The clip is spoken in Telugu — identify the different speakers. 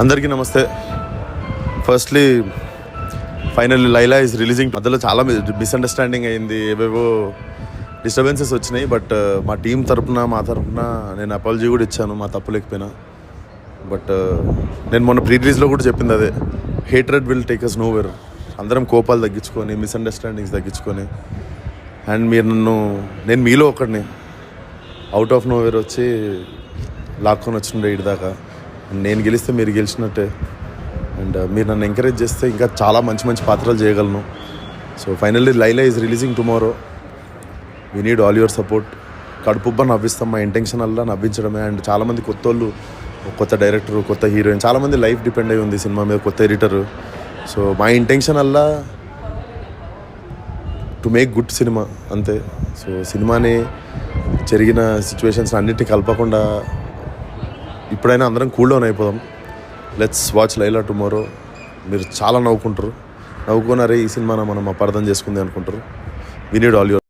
Speaker 1: అందరికీ నమస్తే. Firstly finally Laila is releasing. మధ్యలో చాలా మిస్అండర్స్టాండింగ్ అయింది, ఏవేవో డిస్టర్బెన్సెస్ వచ్చినాయి. బట్ మా టీం తరపున మా తరపున నేను అపాలజీ కూడా ఇచ్చాను, మా తప్పు లేకపోయినా. బట్ నేను మొన్న ప్రీ రిలీజ్లో కూడా చెప్పింది అదే, hatred will take us nowhere. అందరం కోపాలు తగ్గించుకొని, మిస్అండర్స్టాండింగ్స్ తగ్గించుకొని, అండ్ మీరు నేను మీలో ఒకడిని అవుట్ ఆఫ్ నోవేర్ వచ్చి లాక్కొని వచ్చిండే ఇటు దాకా. నేను గెలిస్తే మీరు గెలిచినట్టే. అండ్ మీరు నన్ను ఎంకరేజ్ చేస్తే ఇంకా చాలా మంచి మంచి పాత్రలు చేయగలను. So finally Laila is releasing tomorrow. We need all your support. కడుపుబ్బ నవ్విస్తాం, మా ఇంటెన్షన్ అలా నవ్వించడమే. అండ్ చాలామంది కొత్త వాళ్ళు, కొత్త డైరెక్టర్, కొత్త హీరోయిన్, చాలామంది లైఫ్ డిపెండ్ అయి ఉంది సినిమా మీద, కొత్త ఎడిటరు. సో మా ఇంటెన్షన్ అలా టు మేక్ గుడ్ సినిమా అంతే. సో సినిమాని జరిగిన సిచ్యువేషన్స్ అన్నిటిని కలపకుండా ఇప్పుడైనా అందరం కూల్ డౌన్ అయిపోదాం. Let's watch Laila tomorrow. మీరు చాలా నవ్వుకుంటారు, నవ్వుకున్నారే ఈ సినిమాను మనం అపార్థం చేసుకుంది అనుకుంటారు. We need all your